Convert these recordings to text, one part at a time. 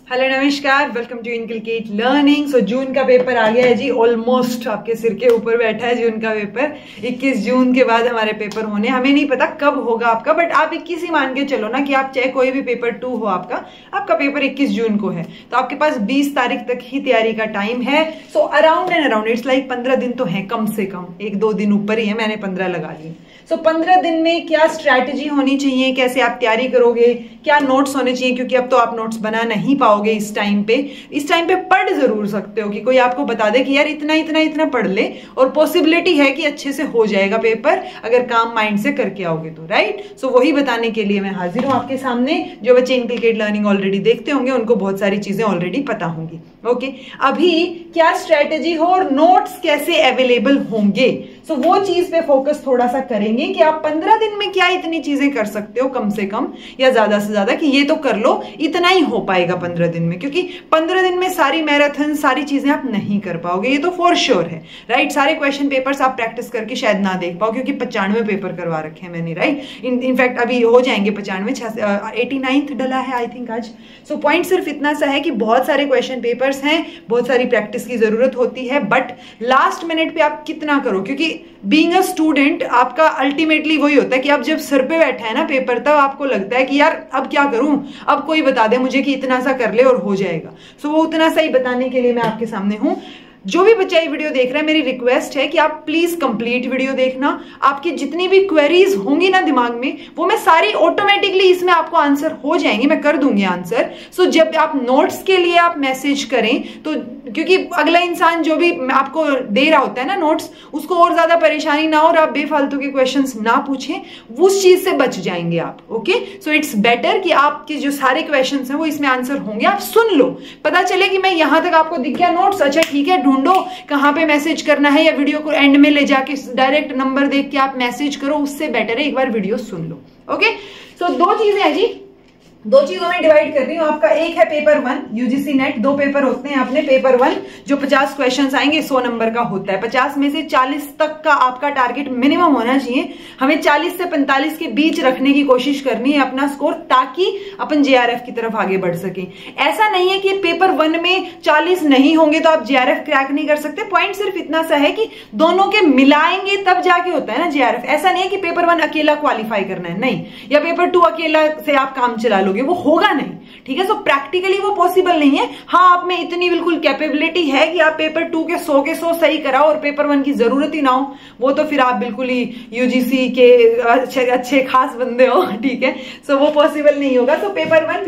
Hello नमस्कार, welcome to Inculcate learning. सो जून का paper आ गया है जी, ऑलमोस्ट आपके सिर के ऊपर बैठा है जून का पेपर। 21 जून के बाद हमारे पेपर होने, हमें नहीं पता कब होगा आपका, बट आप 21 ही मान के चलो ना कि आप चाहे कोई भी पेपर 2 हो आपका पेपर 21 जून को है, तो आपके पास 20 तारीख तक ही तैयारी का टाइम है। So around and around its like 15 दिन तो है, कम से कम 1-2 दिन ऊपर ही है, मैंने 15 लगा लिए। सो 15 दिन में क्या स्ट्रैटेजी होनी चाहिए, कैसे आप तैयारी करोगे, क्या नोट्स होने चाहिए, क्योंकि अब तो आप नोट्स बना नहीं पाओगे इस टाइम पे पढ़ जरूर सकते हो कि कोई आपको बता दे कि यार इतना इतना इतना पढ़ ले, और पॉसिबिलिटी है कि अच्छे से हो जाएगा पेपर अगर काम माइंड से करके आओगे तो, राइट। सो वही बताने के लिए मैं हाजिर हूं आपके सामने। जो बच्चे इनकलकेट लर्निंग ऑलरेडी देखते होंगे उनको बहुत सारी चीजें ऑलरेडी पता होंगी। ओके, अभी क्या स्ट्रेटेजी हो और नोट्स कैसे अवेलेबल होंगे, सो वो चीज पे फोकस थोड़ा सा करेंगे कि आप 15 दिन में क्या इतनी चीजें कर सकते हो कम से कम, या ज्यादा से ज्यादा कि ये तो कर लो, इतना ही हो पाएगा 15 दिन में, क्योंकि 15 दिन में सारी मैराथन सारी चीजें आप नहीं कर पाओगे, ये तो फॉर श्योर है, राइट। सारे क्वेश्चन पेपर्स आप प्रैक्टिस करके शायद ना देख पाओ, क्योंकि 95 पेपर करवा रखे हैं मैंने, राइट। इनफैक्ट अभी हो जाएंगे 95, 89th डला है आई थिंक आज। सो पॉइंट सिर्फ इतना सा है कि बहुत सारे क्वेश्चन पेपर्स हैं, बहुत सारी प्रैक्टिस की जरूरत होती है, बट लास्ट मिनट पे आप कितना करो, क्योंकि बीइंग अ स्टूडेंट आपका अल्टीमेटली वही होता है कि अब जब सर पे बैठा है ना पेपर, तब आपको लगता है कि यार अब क्या करूं, अब कोई बता दे मुझे कि इतना सा कर ले और हो जाएगा। सो वो उतना सा ही बताने के लिए मैं आपके सामने हूं। जो भी बच्चा ये वीडियो देख रहा है, मेरी रिक्वेस्ट है कि आप प्लीज कंप्लीट वीडियो देखना। आपकी जितनी भी क्वेरीज होंगी ना दिमाग में, वो मैं सारी ऑटोमेटिकली इसमें आपको आंसर हो जाएंगी, मैं कर दूंगी आंसर। सो जब आप नोट्स के लिए आप मैसेज करें तो, क्योंकि अगला इंसान जो भी आपको दे रहा होता है ना नोट्स, उसको और ज्यादा परेशानी ना हो और आप बेफालतू के क्वेश्चंस ना पूछें, उस चीज से बच जाएंगे आप। ओके, सो इट्स बेटर कि आपके जो सारे क्वेश्चंस हैं वो इसमें आंसर होंगे, आप सुन लो, पता चले कि मैं यहां तक आपको दिख गया नोट्स, अच्छा ठीक है, ढूंढो कहां पे मैसेज करना है, या वीडियो को एंड में ले जाके डायरेक्ट नंबर देख के आप मैसेज करो, उससे बेटर है एक बार वीडियो सुन लो। ओके, सो 2 चीजें हैं जी, 2 चीजों में डिवाइड कर रही हूं। आपका एक है पेपर 1 यूजीसी नेट, 2 पेपर होते हैं अपने। पेपर 1 जो 50 क्वेश्चंस आएंगे 100 नंबर का होता है, 50 में से 40 तक का आपका टारगेट मिनिमम होना चाहिए। हमें 40 से 45 के बीच रखने की कोशिश करनी है अपना स्कोर, ताकि अपन जेआरएफ की तरफ आगे बढ़ सके। ऐसा नहीं है कि पेपर 1 में 40 नहीं होंगे तो आप जेआरएफ क्रैक नहीं कर सकते। पॉइंट सिर्फ इतना सा है कि दोनों के मिलाएंगे तब जाके होता है ना जेआरएफ। ऐसा नहीं है कि पेपर 1 अकेला क्वालिफाई करना है, नहीं, या पेपर 2 अकेला से आप काम चला लोगे, वो होगा नहीं, ठीक है। सो प्रैक्टिकली वो पॉसिबल नहीं है। हाँ, आप में इतनी बिल्कुल कैपेबिलिटी है कि आप पेपर 2 के 100 सही कराओ और पेपर 1 की जरूरत ही ना हो, वो तो फिर आप बिल्कुल ही यूजीसी के अच्छे खास बंदे हो, ठीक है। सो वो पॉसिबल नहीं होगा। तो पेपर 1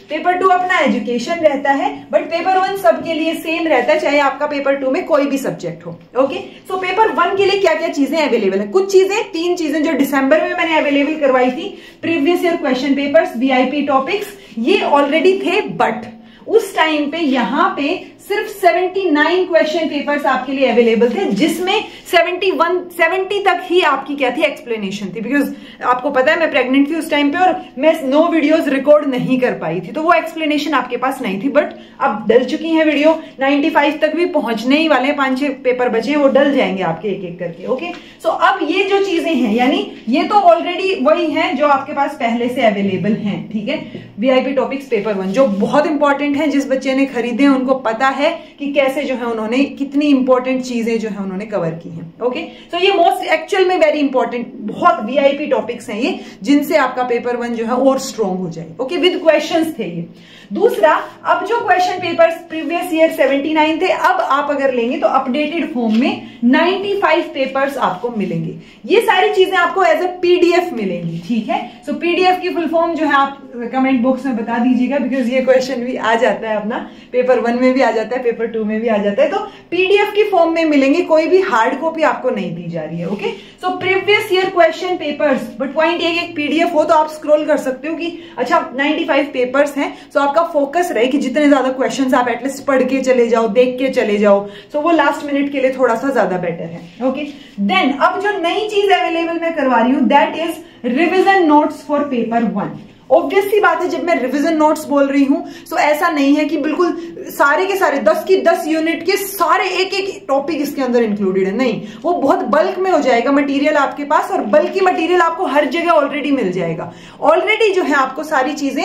पेपर 2 अपना एजुकेशन रहता है, बट पेपर 1 सबके लिए सेम रहता है, चाहे आपका पेपर 2 में कोई भी सब्जेक्ट हो। ओके, सो पेपर 1 के लिए क्या क्या चीजें अवेलेबल है, कुछ चीजें, 3 चीजें जो दिसंबर में मैंने अवेलेबल करवाई थी, previous year question papers, VIP topics, ये ऑलरेडी थे, बट उस टाइम पे यहां पे सिर्फ 79 क्वेश्चन पेपर्स आपके लिए अवेलेबल थे, जिसमें 70 तक ही आपकी क्या थी, एक्सप्लेनेशन थी। बिकॉज आपको पता है मैं प्रेग्नेंट थी उस टाइम पे और मैं 9 वीडियोस रिकॉर्ड नहीं कर पाई थी, तो वो एक्सप्लेनेशन आपके पास नहीं थी। बट अब डल चुकी है वीडियो, 95 तक भी पहुंचने ही वाले हैं, 5-6 पेपर बचे हैं, वो डल जाएंगे आपके एक एक करके। ओके, सो अब ये जो चीजें हैं, यानी ये तो ऑलरेडी वही है जो आपके पास पहले से अवेलेबल है, ठीक है। वीआईपी टॉपिक्स पेपर 1 जो बहुत इंपॉर्टेंट है, जिस बच्चे ने खरीदे हैं उनको पता है कि कैसे जो है उन्होंने कितनी इंपॉर्टेंट चीजें जो है उन्होंने कवर की हैं। ओके, सो ये मोस्ट एक्चुअल में वेरी इंपॉर्टेंट बहुत वीआईपी टॉपिक्स हैं ये, जिनसे आपका पेपर 1 जो है और स्ट्रॉन्ग हो जाए। ओके, विद क्वेश्चंस थे ये। दूसरा, अब जो क्वेश्चन पेपर्स प्रीवियस ईयर 79 थे, अब आप अगर लेंगे तो अपडेटेड फॉर्म में 95 पेपर्स आपको मिलेंगे। ये सारी चीजें आपको एज अ पीडीएफ मिलेंगी, ठीक है। सो पीडीएफ की फुल फॉर्म जो है आप कमेंट बॉक्स में बता दीजिएगा, बिकॉज ये क्वेश्चन भी आ जाता है अपना, पेपर 1 में भी आ जाता है, पेपर 2 में भी आ जाता है। तो पीडीएफ की फॉर्म में मिलेंगे, कोई भी हार्ड कॉपी आपको नहीं दी जा रही है। Okay, so previous year question papers, but point ये एक पीडीएफ हो तो आप स्क्रॉल कर सकते हो कि अच्छा 95 पेपर्स हैं, सो आपका फोकस रहे कि जितने ज्यादा क्वेश्चंस आप एटलीस्ट पढ़ के चले जाओ, देख के चले जाओ। सो वो लास्ट मिनट के लिए थोड़ा सा ज्यादा बेटर है। ओके, देन अब जो नई चीज अवेलेबल मैं करवा रही हूं, that is revision notes for paper 1। Obvious सी बात है, जब मैं रिवीजन नोट्स बोल रही हूं तो ऐसा नहीं है कि बिल्कुल सारे के सारे 10 की 10 यूनिट के सारे एक एक टॉपिक इसके अंदर इंक्लूडेड है, नहीं, वो बहुत बल्क में हो जाएगा मटेरियल आपके पास, और बल्कि मटेरियल आपको हर जगह ऑलरेडी मिल जाएगा। ऑलरेडी जो है आपको सारी चीजें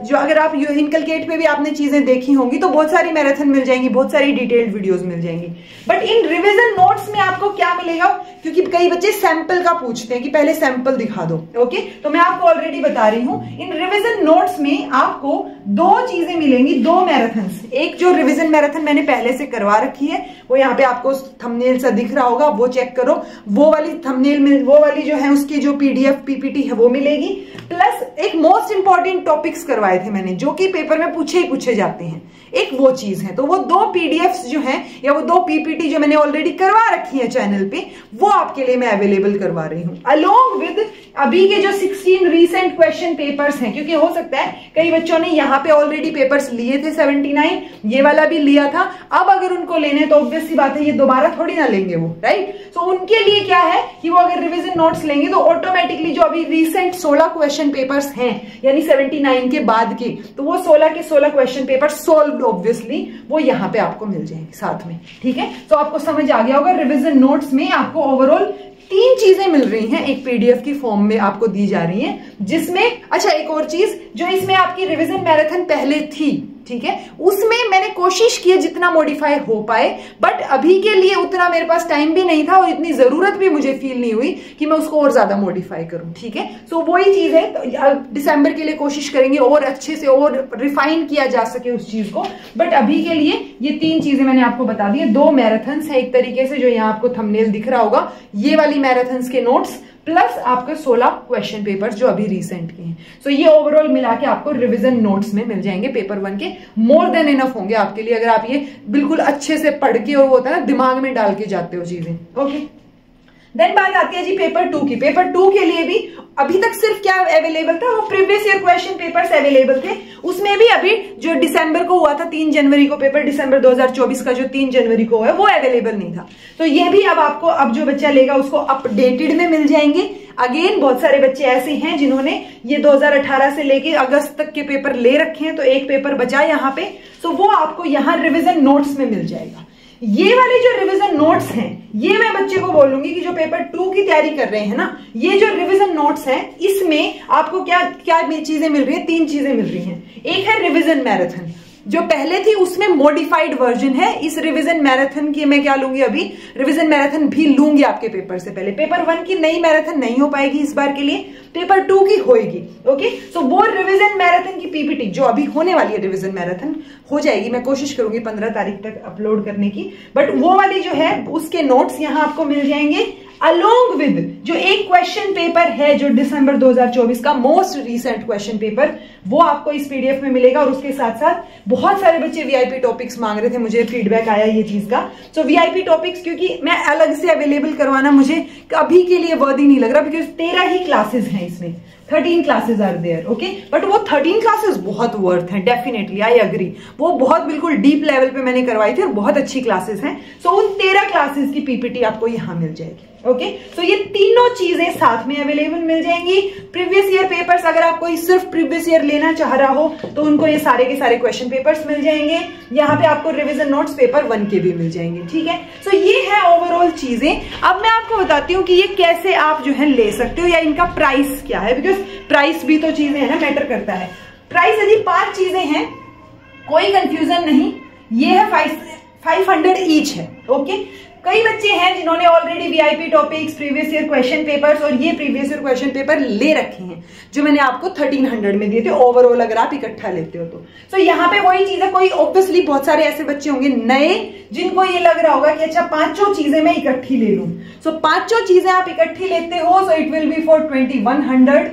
जो अगर आप इनकलकेट पे भी आपने चीजें देखी होंगी तो बहुत सारी मैराथन मिल जाएंगी, बहुत सारी डिटेल्ड वीडियोस मिल जाएंगी। बट इन रिवीजन नोट्स में आपको क्या मिलेगा, क्योंकि कई बच्चे सैंपल का पूछते हैं कि पहले सैंपल दिखा दो, ओके, तो मैं आपको ऑलरेडी बता रही हूं इन रिवीजन नोट्स में आपको 2 चीजें मिलेंगी, 2 मैराथन्स। एक जो रिवीजन मैराथन मैंने पहले से करवा रखी है, वो यहाँ पे आपको थंबनेल सा दिख रहा होगा, वो चेक करो, वो वाली थंबनेल में वो वाली जो है उसकी जो पीडीएफ पीपीटी है वो मिलेगी, प्लस एक मोस्ट इंपॉर्टेंट टॉपिक्स करवाए थे मैंने जो कि पेपर में पूछे जाते हैं, एक वो चीज है। तो वो 2 पीडीएफ्स जो हैं या वो 2 पीपीटी जो मैंने ऑलरेडी करवा रखी है चैनल पे, वो आपके लिए मैं अवेलेबल करवा रही हूं, अलोंग विद अभी के जो 16 रीसेंट क्वेश्चन पेपर्स हैं, क्योंकि हो सकता है कई बच्चों ने यहाँ पे ऑलरेडी पेपर्स लिए थे 79, ये वाला भी लिया था, अब अगर उनको लेने तो ऑब्वियस सी बात है ये दोबारा थोड़ी ना लेंगे वो, राइट। सो उनके लिए क्या है कि वो अगर रिवीजन नोट्स लेंगे तो ऑटोमेटिकली जो अभी रीसेंट 16 क्वेश्चन पेपर्स हैं यानी 79 के बाद के, तो वो 16 के 16 क्वेश्चन पेपर सोल्व ऑब्वियसली वो यहाँ पे आपको मिल जाएंगे साथ में, ठीक है। तो आपको समझ आ गया होगा रिवीजन नोट्स में आपको ओवरऑल 3 चीजें मिल रही हैं, एक पीडीएफ की फॉर्म में आपको दी जा रही हैं, जिसमें अच्छा एक और चीज जो इसमें आपकी रिवीजन मैराथन पहले थी, ठीक है, उसमें मैंने कोशिश की जितना मॉडिफाई हो पाए, बट अभी के लिए उतना मेरे पास टाइम भी नहीं था और इतनी जरूरत भी मुझे फील नहीं हुई कि मैं उसको और ज्यादा मॉडिफाई करूं, ठीक है। सो वही चीज है, तो दिसंबर के लिए कोशिश करेंगे और अच्छे से और रिफाइन किया जा सके उस चीज को, बट अभी के लिए ये 3 चीजें मैंने आपको बता दी है। 2 मैराथन्स है एक तरीके से, जो यहाँ आपको थंबनेल दिख रहा होगा, ये वाली मैराथन्स के नोट्स प्लस आपके 16 क्वेश्चन पेपर जो अभी रिसेंट के हैं। सो ये ओवरऑल मिला के आपको रिवीजन नोट्स में मिल जाएंगे पेपर 1 के, मोर देन इनफ होंगे आपके लिए अगर आप ये बिल्कुल अच्छे से पढ़ के और वो होता है ना दिमाग में डाल के जाते हो चीजें, ओके। देन बात आती है जी पेपर 2 की। पेपर 2 के लिए भी अभी तक सिर्फ क्या अवेलेबल था, वो previous year question papers available थे, उसमें भी अभी जो दिसंबर को हुआ था 3 जनवरी को पेपर, दिसंबर 2024 का जो 3 जनवरी को हुआ है वो अवेलेबल नहीं था। तो ये भी अब आपको, अब जो बच्चा लेगा उसको अपडेटेड में मिल जाएंगे। अगेन बहुत सारे बच्चे ऐसे हैं जिन्होंने ये 2018 से लेके अगस्त तक के पेपर ले रखे हैं, तो एक पेपर बचा यहाँ पे, तो वो आपको यहाँ रिविजन नोट्स में मिल जाएगा। ये वाले जो रिवीजन नोट्स हैं, ये मैं बच्चे को बोलूंगी कि जो पेपर 2 की तैयारी कर रहे हैं ना, ये जो रिवीजन नोट्स हैं इसमें आपको क्या क्या चीजें मिल रही है, 3 चीजें मिल रही हैं। एक है रिवीजन मैराथन, जो पहले थी उसमें मॉडिफाइड वर्जन है। इस रिवीजन मैराथन की मैं क्या लूंगी, अभी रिवीजन मैराथन भी लूंगी आपके पेपर से पहले। पेपर 1 की नई मैराथन नहीं हो पाएगी इस बार के लिए, पेपर 2 की होएगी, ओके। सो वो रिवीजन मैराथन की पीपीटी जो अभी होने वाली है, रिवीजन मैराथन हो जाएगी, मैं कोशिश करूंगी 15 तारीख तक अपलोड करने की, बट वो वाली जो है उसके नोट्स यहां आपको मिल जाएंगे, अलोंग विद जो एक क्वेश्चन पेपर है जो दिसंबर 2024 का मोस्ट रीसेंट क्वेश्चन पेपर, वो आपको इस पीडीएफ में मिलेगा। और उसके साथ साथ बहुत सारे बच्चे वीआईपी टॉपिक्स मांग रहे थे, मुझे फीडबैक आया ये चीज का। सो वीआईपी टॉपिक्स क्योंकि मैं अलग से अवेलेबल करवाना मुझे अभी के लिए वर्दी नहीं लग रहा, बिकॉज 13 ही क्लासेस हैं इसमें, 13 classes are there, okay. But वो 13 क्लासेस बहुत वर्थ हैं, डेफिनेटली आई अग्री, वो बहुत बिल्कुल डीप लेवल पे मैंने करवाई थी और बहुत अच्छी क्लासेस हैं। सो उन 13 क्लासेस की पीपीटी आपको यहां मिल जाएगी, ओके। सो ये तीनों चीजें साथ में अवेलेबल मिल जाएंगी। प्रीवियस ईयर पेपर्स अगर आप कोई सिर्फ प्रीवियस ईयर लेना चाह रहा हो तो उनको ये सारे के सारे क्वेश्चन पेपर्स मिल जाएंगे। यहाँ पे आपको रिवीजन नोट्स पेपर 1 के भी मिल जाएंगे, ठीक है। सो ये है ओवरऑल चीजें। अब मैं आपको बताती हूँ कि ये कैसे आप जो है ले सकते हो या इनका प्राइस क्या है, बिकॉज प्राइस भी तो चीजें है ना, मैटर करता है। प्राइस यदि 5 चीजें हैं, कोई कंफ्यूजन नहीं, ये है 500 ईच है, ओके। कई बच्चे हैं जिन्होंने already VIP topics, previous year question papers और ये प्रीवियस ईयर क्वेश्चन पेपर ले रखे हैं जो मैंने आपको 1300 में दिए थे ओवरऑल, अगर आप इकट्ठा लेते हो तो यहाँ पे वही चीज है। कोई ऑब्वियसली बहुत सारे ऐसे बच्चे होंगे नए जिनको ये लग रहा होगा कि अच्छा 5 चीजें मैं इकट्ठी ले लूं। सो 5 चीजें आप इकट्ठी लेते हो, so it will be for 2100,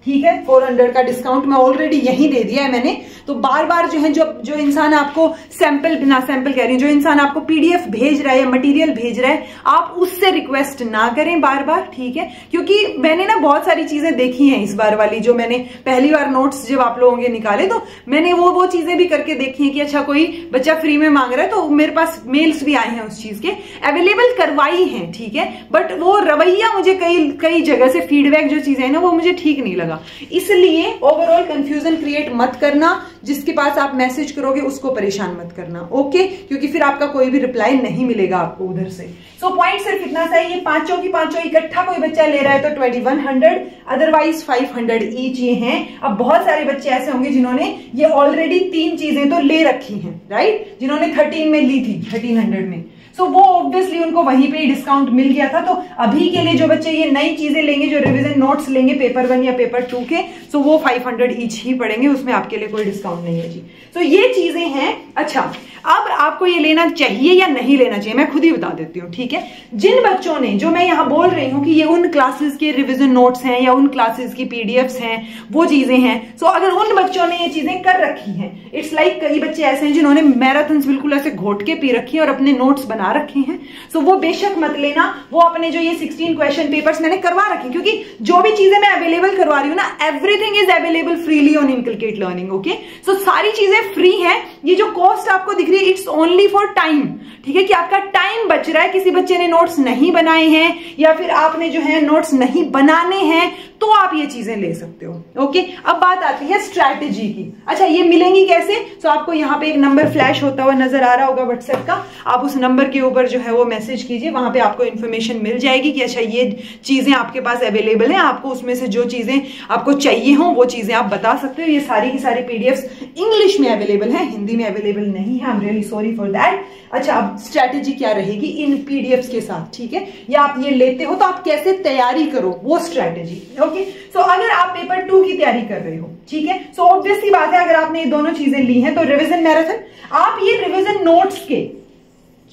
ठीक है। 400 का डिस्काउंट मैं ऑलरेडी यहीं दे दिया है मैंने। तो बार बार जो है जो इंसान आपको सैंपल कह रही है, जो इंसान आपको पीडीएफ भेज रहा है या मटेरियल भेज रहा है, आप उससे रिक्वेस्ट ना करें बार बार, ठीक है। क्योंकि मैंने ना बहुत सारी चीजें देखी हैं इस बार वाली, जो मैंने पहली बार नोट्स जब आप लोगों के निकाले तो मैंने वो चीजें भी करके देखी है कि अच्छा कोई बच्चा फ्री में मांग रहा है, तो मेरे पास मेल्स भी आए हैं उस चीज के, अवेलेबल करवाई है, ठीक है। बट वो रवैया मुझे कई जगह से फीडबैक जो चीजें है ना वो मुझे ठीक नहीं लगा। लगा। इसलिए ओवरऑल कंफ्यूजन क्रिएट मत करना, जिसके पास आप मैसेज करोगे उसको परेशान मत करना, ओके, क्योंकि फिर आपका कोई भी रिप्लाई नहीं मिलेगा आपको उधर से। सो पॉइंट सिर्फ इतना सा है, ये पांचों की पांचों इकट्ठा कोई बच्चा ले रहा है तो 2100, अदरवाइज 500 ईच ये हैं। अब बहुत सारे बच्चे ऐसे होंगे जिन्होंने ये ऑलरेडी 3 चीजें तो ले रखी हैं, राइट, जिन्होंने 13 में ली थी, 1300 में। सो वो ऑब्वियसली उनको वहीं पे ही डिस्काउंट मिल गया था। तो अभी के लिए जो बच्चे ये नई चीजें लेंगे, जो रिवीजन नोट्स लेंगे पेपर 1 या पेपर 2 के, सो वो 500 ईच ही पड़ेंगे, उसमें आपके लिए कोई डिस्काउंट नहीं है जी। सो ये चीजें हैं। अच्छा, अब आपको ये लेना चाहिए या नहीं लेना चाहिए मैं खुद ही बता देती हूँ, ठीक है। जिन बच्चों ने, जो मैं यहाँ बोल रही हूँ कि ये उन क्लासेस के रिवीजन नोट्स हैं या उन क्लासेस की पीडीएफ्स हैं, वो चीजें हैं, सो अगर उन बच्चों ने ये चीजें कर रखी हैं, इट्स लाइक कई बच्चे ऐसे हैं जिन्होंने मैराथन्स बिल्कुल ऐसे घोट के पी रखी है और अपने नोट्स बना रखे हैं, सो वो बेशक मत लेना। वो अपने जो ये 16 क्वेश्चन पेपर्स मैंने करवा रखे, क्योंकि जो भी चीजें मैं अवेलेबल करवा रही हूँ ना, everything is available freely on Inculcate Learning, okay. सो सारी चीजें फ्री है। ये जो कॉस्ट आपको दिख रही है, इट्स ओनली फॉर टाइम, ठीक है, कि आपका टाइम बच रहा है। किसी बच्चे ने नोट्स नहीं बनाए हैं या फिर आपने जो है नोट्स नहीं बनाने हैं, तो आप ये चीजें ले सकते हो, ओके। अब बात आती है स्ट्रैटेजी की। अच्छा, ये मिलेंगी कैसे? तो आपको यहाँ पे एक नंबर फ्लैश होता हुआ नजर आ रहा होगा व्हाट्सएप का, आप उस नंबर के ऊपर जो है वो मैसेज कीजिए, वहां पे आपको इन्फॉर्मेशन मिल जाएगी कि अच्छा ये चीजें आपके पास अवेलेबल है, आपको उसमें से जो चीजें आपको चाहिए हो वो चीजें आप बता सकते हो। ये सारी की सारी पीडीएफ्स इंग्लिश में अवेलेबल है, हिंदी में अवेलेबल नहीं है, I am really sorry for that. अच्छा, अब स्ट्रैटेजी क्या रहेगी इन पीडीएफ्स के साथ, ठीक है, या आप ये लेते हो तो आप कैसे तैयारी करो, वो स्ट्रैटेजी, ओके। सो अगर आप पेपर 2 की तैयारी कर रहे हो, ठीक है, सो ऑब्वियसली बात है, अगर आपने ये दोनों चीजें ली हैं तो रिवीजन मैराथन, आप ये रिवीजन नोट्स के,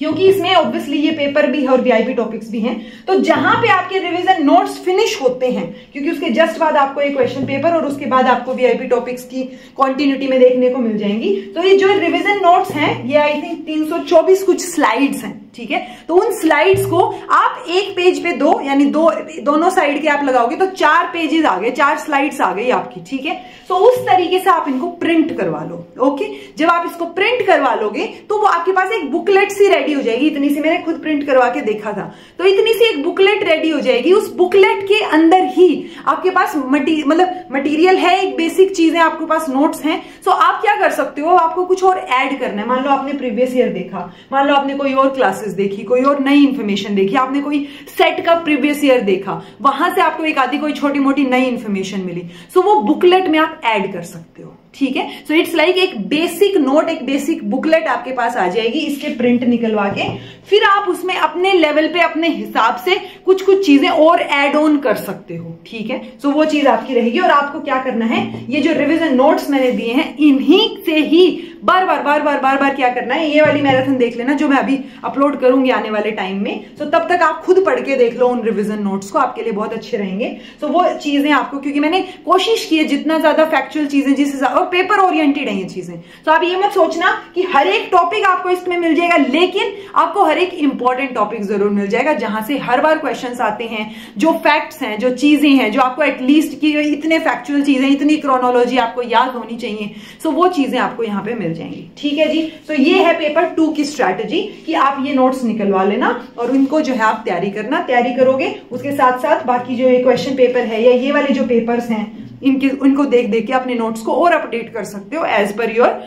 क्योंकि इसमें ऑब्वियसली ये पेपर भी है और वीआईपी टॉपिक्स भी हैं, तो जहां पे आपके रिवीजन नोट्स फिनिश होते हैं, क्योंकि उसके जस्ट बाद आपको एक क्वेश्चन पेपर और उसके बाद आपको वीआईपी टॉपिक्स की क्वांटिटी में देखने को मिल जाएंगी। तो ये जो रिवीजन नोट्स हैं, ये आई थिंक 324 कुछ स्लाइड्स हैं, ठीक है। तो उन स्लाइड्स को आप एक पेज पे दो, यानी दोनों साइड के आप लगाओगे तो 4 पेजेस आ गए, 4 स्लाइड्स आ गई आपकी, ठीक है। तो उस तरीके से आप इनको प्रिंट करवा लो, ओके। जब आप इसको प्रिंट करवा लोगे तो वो आपके पास एक बुकलेट सी रेडी हो जाएगी, इतनी सी, मैंने खुद प्रिंट करवा के देखा था, तो इतनी सी एक बुकलेट रेडी हो जाएगी। उस बुकलेट के अंदर ही आपके पास मटीरियल है, एक बेसिक चीजें आपके पास नोट्स हैं। सो आप क्या कर सकते हो, आपको कुछ और ऐड करना है। मान लो आपने प्रीवियस ईयर देखा, मान लो आपने कोई और क्लासेस देखी, कोई और नई इंफॉर्मेशन देखी, आपने कोई सेट का प्रीवियस ईयर देखा, वहां से आपको एक आधी कोई छोटी मोटी नई इंफॉर्मेशन मिली, सो वो बुकलेट में आप ऐड कर सकते हो, ठीक है। सो इट्स लाइक एक बेसिक नोट, एक बेसिक बुकलेट आपके पास आ जाएगी, इसके प्रिंट निकलवा के फिर आप उसमें अपने लेवल पे अपने हिसाब से कुछ कुछ चीजें और ऐड ऑन कर सकते हो, ठीक है। सो वो चीज आपकी रहेगी। और आपको क्या करना है, ये जो रिवीजन नोट्स मैंने दिए हैं, इन्हीं से ही बार बार क्या करना है, ये वाली मैराथन देख लेना जो मैं अभी अपलोड करूंगी आने वाले टाइम में। सो तब तक आप खुद पढ़ के देख लो उन रिवीजन नोट्स को, आपके लिए बहुत अच्छे रहेंगे। सो वो चीजें आपको, क्योंकि मैंने कोशिश की है जितना ज्यादा फैक्चुअल चीजें, जिस और पेपर ओरिएंटेड है ये चीजें, तो आप ये मत सोचना कि हर एक टॉपिक आपको इसमें मिल जाएगा, लेकिन आपको हर एक इंपॉर्टेंट टॉपिक जरूर मिल जाएगा, जहां से हर बार क्वेश्चंस आते हैं, जो फैक्ट्स हैं, जो चीजें हैं, जो आपको एटलीस्ट की इतने फैक्चुअल चीजें, इतनी क्रोनोलॉजी आपको याद होनी चाहिए, सो वो चीजें आपको यहाँ पे मिल जाएंगी, ठीक है जी। तो ये है पेपर 2 की स्ट्रैटेजी कि आप ये नोट्स निकलवा लेना और उनको जो है आप तैयारी करना। तैयारी करोगे उसके साथ साथ बाकी जो क्वेश्चन पेपर है या ये वाले जो पेपर्स हैं, उनको देख देख के अपने नोट्स को और अपडेट कर सकते हो एज पर योर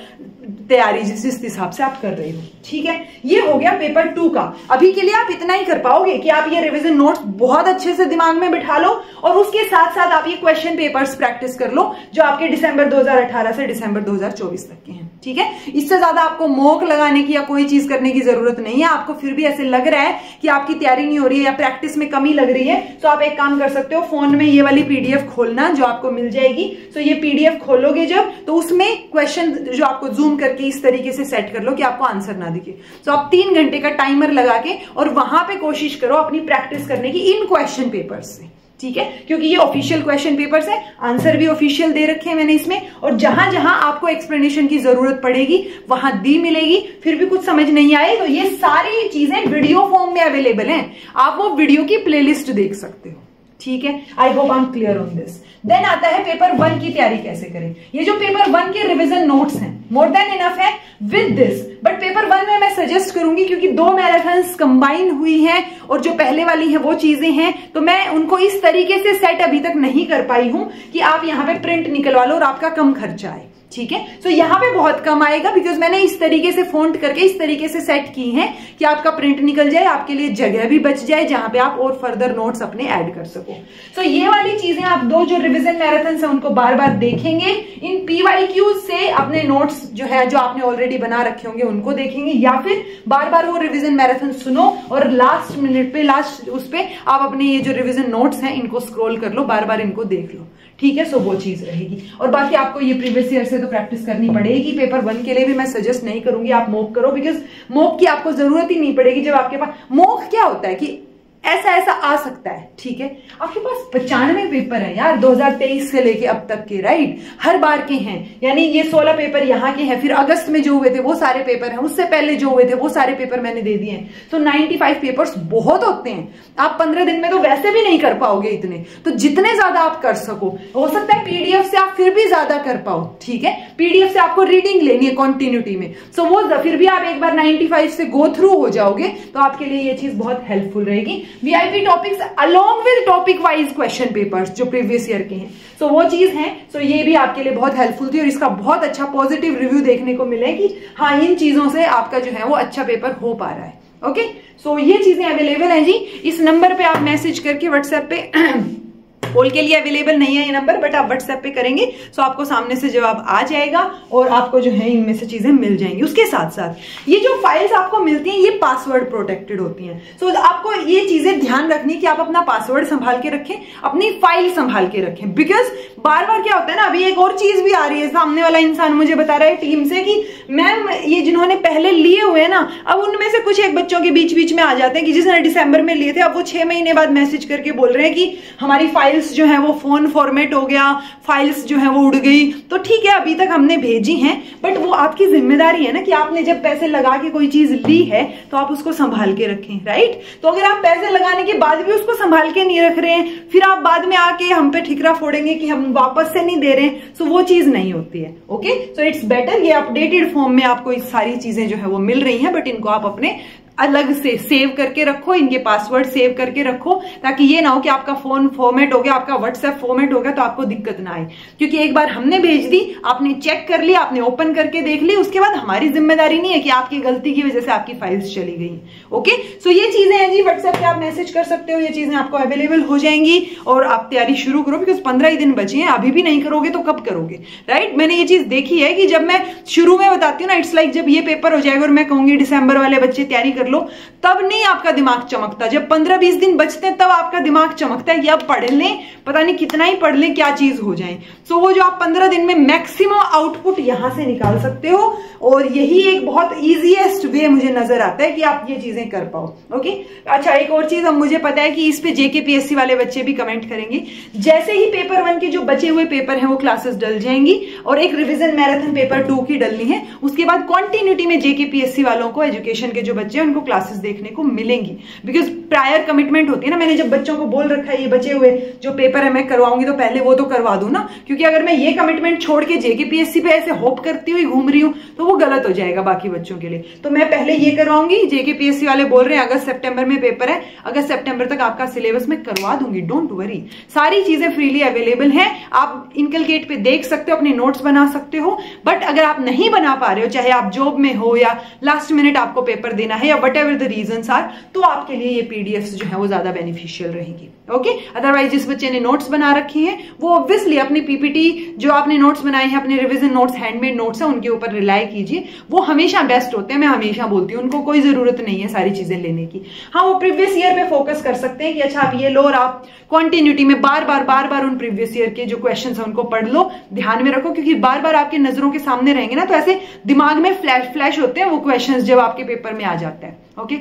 तैयारी, जिस हिसाब से आप कर रहे हो, ठीक है। ये हो गया पेपर 2 का। अभी के लिए आप इतना ही कर पाओगे कि आप ये रिवीजन नोट्स बहुत अच्छे से दिमाग में बिठा लो और उसके साथ साथ आप ये क्वेश्चन पेपर्स प्रैक्टिस कर लो जो आपके दिसंबर 2018 से दिसंबर 2024 तक के हैं, ठीक है। इससे ज्यादा आपको मॉक लगाने की या कोई चीज करने की जरूरत नहीं है। आपको फिर भी ऐसे लग रहा है कि आपकी तैयारी नहीं हो रही है या प्रैक्टिस में कमी लग रही है, तो आप एक काम कर सकते हो, फोन में ये वाली पीडीएफ खोलना जो आपको मिल जाएगी। तो ये पीडीएफ खोलोगे जब, तो उसमें क्वेश्चन जो आपको जूम करके इस तरीके से सेट कर लो कि आपको आंसर ना दिखे। तो आप 3 घंटे का टाइमर लगा के और वहां पे कोशिश करो अपनी प्रैक्टिस करने की इन क्वेश्चन पेपर्स से, ठीक है, क्योंकि ये ऑफिशियल क्वेश्चन पेपर्स है, आंसर भी ऑफिशियल दे रखे हैं मैंने इसमें, और जहां जहां आपको एक्सप्लेनेशन की जरूरत पड़ेगी वहां दी मिलेगी। फिर भी कुछ समझ नहीं आए तो ये सारी चीजें वीडियो फॉर्म में अवेलेबल हैं, आप वो वीडियो की प्लेलिस्ट देख सकते हो, ठीक है, I hope I am clear on this. Then आता है पेपर 1 की तैयारी कैसे करें। ये जो पेपर 1 के रिवीजन नोट्स हैं मोर देन इनफ है विद दिस, बट पेपर 1 में मैं सजेस्ट करूंगी क्योंकि 2 मैराथन्स कंबाइन हुई हैं और जो पहले वाली है वो चीजें हैं, तो मैं उनको इस तरीके से सेट अभी तक नहीं कर पाई हूं कि आप यहां पे प्रिंट निकलवा लो और आपका कम खर्चा आए। ठीक है, सो यहां पे बहुत कम आएगा बिकॉज मैंने इस तरीके से फॉन्ट करके इस तरीके से सेट की हैं कि आपका प्रिंट निकल जाए, आपके लिए जगह भी बच जाए जहां पे आप और फर्दर नोट्स अपने ऐड कर सको। सो ये वाली चीजें आप 2 जो रिवीजन मैराथन है उनको बार बार देखेंगे। इन PYQ से अपने नोट्स जो है जो आपने ऑलरेडी बना रखे होंगे उनको देखेंगे, या फिर बार बार वो रिवीजन मैराथन सुनो और लास्ट मिनट पे लास्ट उस पे आप अपने ये जो रिवीजन नोट्स हैं इनको स्क्रॉल कर लो, बार बार इनको देख लो। ठीक है, सो वो चीज रहेगी। और बाकी आपको ये प्रीवियस ईयर से तो प्रैक्टिस करनी पड़ेगी। पेपर 1 के लिए भी मैं सजेस्ट नहीं करूंगी आप मॉक करो, बिकॉज मॉक की आपको जरूरत ही नहीं पड़ेगी। जब आपके पास मॉक क्या होता है कि ऐसा ऐसा आ सकता है, ठीक है, आपके पास 95 पेपर है यार 2023 से लेके अब तक के, राइट, हर बार के हैं, यानी ये 16 पेपर यहाँ के हैं, फिर अगस्त में जो हुए थे वो सारे पेपर हैं, उससे पहले जो हुए थे वो सारे पेपर मैंने दे दिए हैं। तो 95 पेपर्स बहुत होते हैं, आप 15 दिन में तो वैसे भी नहीं कर पाओगे इतने, तो जितने ज्यादा आप कर सको, हो सकता है PDF से आप फिर भी ज्यादा कर पाओ। ठीक है, PDF से आपको रीडिंग लेनी है कॉन्टिन्यूटी में, सो वो फिर भी आप एक बार 95 से गो थ्रू हो जाओगे तो आपके लिए ये चीज बहुत हेल्पफुल रहेगी। VIP topics along with topic wise question papers जो प्रीवियस ईयर के हैं, सो वो चीज है, सो ये भी आपके लिए बहुत हेल्पफुल थी और इसका बहुत अच्छा पॉजिटिव रिव्यू देखने को मिले कि हाँ इन चीजों से आपका जो है वो अच्छा पेपर हो पा रहा है। ओके, सो ये चीजें अवेलेबल है जी। इस नंबर पे आप मैसेज करके व्हाट्सएप पे कॉल के लिए अवेलेबल नहीं है ये नंबर, बट आप व्हाट्सएप पे करेंगे तो आपको सामने से जवाब आ जाएगा और आपको जो है इनमें से चीजें मिल जाएंगी। उसके साथ साथ ये जो फाइल्स आपको मिलती हैं ये पासवर्ड प्रोटेक्टेड होती हैं, सो आपको ये चीजें ध्यान रखनी कि आप अपना पासवर्ड संभाल के रखें, अपनी फाइल संभाल के रखें, बिकॉज बार बार क्या होता है ना, अभी एक और चीज भी आ रही है, सामने वाला इंसान मुझे बता रहा है टीम से कि मैम ये जिन्होंने पहले लिए हुए हैं ना, अब उनमें से कुछ एक बच्चों के बीच बीच में आ जाते हैं कि जिसने दिसंबर में लिए थे, अब वो 6 महीने बाद मैसेज करके बोल रहे हैं कि हमारी फाइल्स जो है वो फोन फॉर्मेट हो गया, फाइल्स जो है वो उड़ गई। तो ठीक है, अभी तक हमने भेजी हैं, बट वो आपकी जिम्मेदारी है ना कि आपने जब पैसे लगा के कोई चीज ली है तो आप उसको संभाल के रखें, राइट। तो अगर आप पैसे लगाने के बाद भी उसको संभाल के नहीं रख रहे हैं, फिर आप बाद में आके हम पे ठिकरा फोड़ेंगे कि हम वापस से नहीं दे रहे हैं, सो वो चीज नहीं होती है। ओके, सो इट्स बेटर ये अपडेटेड फॉर्म में आपको इस सारी चीजें जो है वो मिल रही हैं, बट इनको आप अपने अलग से सेव करके रखो, इनके पासवर्ड सेव करके रखो, ताकि ये ना हो कि आपका फोन फॉर्मेट हो गया, आपका व्हाट्सएप फॉर्मेट हो गया तो आपको दिक्कत ना आए। क्योंकि एक बार हमने भेज दी, आपने चेक कर लिया, आपने ओपन करके देख ली, उसके बाद हमारी जिम्मेदारी नहीं है कि आपकी गलती की वजह से आपकी फाइल्स चली गई। ओके, सो ये चीजें हैं जी, व्हाट्सएप पे आप मैसेज कर सकते हो, ये चीजें आपको अवेलेबल हो जाएंगी और आप तैयारी शुरू करो, बिकॉज 15 ही दिन बचे हैं, अभी भी नहीं करोगे तो कब करोगे, राइट। मैंने ये चीज देखी है कि जब मैं शुरू में बताती हूँ ना, इट्स लाइक जब ये पेपर हो जाएगा और मैं कहूंगी दिसंबर वाले बच्चे तैयारी कर लो, तब नहीं आपका दिमाग चमकता, जब 15-20 दिन बचते हैं तब आपका दिमाग चमकता है कि अब पढ़ लें, पता नहीं कितना ही पढ़ लें, क्या चीज हो जाए। सो वो जो आप 15 दिन में मैक्सिमम आउटपुट यहां से निकाल सकते हो, और यही एक बहुत इजीएस्ट वे मुझे नजर आता है कि आप ये चीजें कर पाओ। ओके, अच्छा एक और चीज, अब मुझे पता है कि इस पे JKPSC वाले बच्चे भी कमेंट करेंगे, जैसे ही पेपर 1 के जो बचे हुए पेपर हैं वो क्लासेस डल जाएंगी और एक रिवीजन मैराथन पेपर 2 की डलनी है, उसके बाद कॉन्टिन्यूटी में JKPSC वालों को, एजुकेशन के जो बच्चे हैं उनको क्लासेस देखने को मिलेंगी, बिकॉज प्रायर कमिटमेंट होती है ना। मैंने जब बच्चों को बोल रखा है ये बचे हुए जो पेपर है मैं करवाऊंगी, तो पहले वो तो करवा दूं ना, क्योंकि अगर मैं ये कमिटमेंट छोड़ के JKPSC पे ऐसे होप करती हुई घूम रही हूं तो वो गलत हो जाएगा बाकी बच्चों के लिए। तो मैं पहले ये करवाऊंगी, JKPSC वाले बोल रहे हैं अगस्त सितंबर में पेपर है, अगस्त सितंबर तक आपका सिलेबस में करवा दूंगी, डोंट वरी। सारी चीजें फ्रीली अवेलेबल है, आप इनकलकेट पे देख सकते हो, अपने नोट्स बना सकते हो। बट अगर आप नहीं बना पा रहे हो, चाहे आप जॉब में हो या लास्ट मिनट आपको पेपर देना है या whatever the reasons are, तो आपके लिए ये PDFs जो है वो ज्यादा बेनिफिशियल रहेगी। ओके, अदरवाइज जिस बच्चे ने नोट्स बना रखे हैं वो ऑब्वियसली अपनी PPT जो आपने नोट्स बनाए हैं, अपने रिवीजन नोट्स, हैंडमेड नोट्स है, उनके ऊपर रिलाई कीजिए, वो हमेशा बेस्ट होते हैं। मैं हमेशा बोलती हूँ उनको कोई जरूरत नहीं है सारी चीजें लेने की। हाँ, वो प्रीवियस ईयर पे फोकस कर सकते हैं कि अच्छा आप ये लो और आप क्वांटिन्यूटी में बार बार उन प्रीवियस ईयर के जो क्वेश्चंस हैं उनको पढ़ लो, ध्यान में रखो, क्योंकि बार बार आपकी नजरों के सामने रहेंगे ना, तो ऐसे दिमाग में फ्लैश होते हैं वो क्वेश्चंस जब आपके पेपर में आ जाता है। ओके,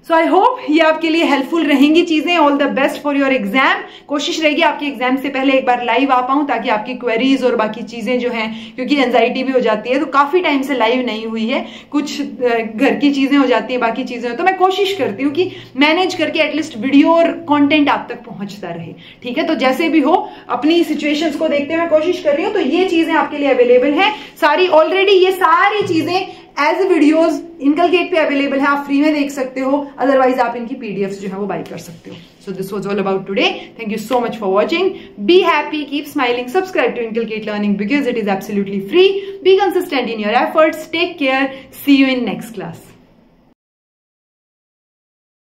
सो आई होप ये आपके लिए हेल्पफुल रहेंगी चीजें। All the best for your exam. कोशिश रहेगी आपके एग्जाम से पहले एक बार लाइव आ पाऊं ताकि आपकी क्वेरीज और बाकी चीजें जो हैं, क्योंकि एंजाइटी भी हो जाती है, तो काफी टाइम से लाइव नहीं हुई है, कुछ घर की चीजें हो जाती है, बाकी चीजें, तो मैं कोशिश करती हूँ कि मैनेज करके एटलीस्ट वीडियो और कंटेंट आप तक पहुंचता रहे। ठीक है, तो जैसे भी हो अपनी सिचुएशंस को देखते हुए कोशिश कर रही हूँ। तो ये चीजें आपके लिए अवेलेबल है सारी ऑलरेडी, ये सारी चीजें एज वीडियोस इनकलकेट पे अवेलेबल है, आप फ्री में देख सकते हो, अदरवाइज आप इनकी पीडीएफ्स जो है वो बाय कर सकते हो। So this was all about today. Thank you so much for watching. Be happy, keep smiling, subscribe to Inculcate Learning because it is absolutely free. Be consistent in your efforts, take care, see you in next class.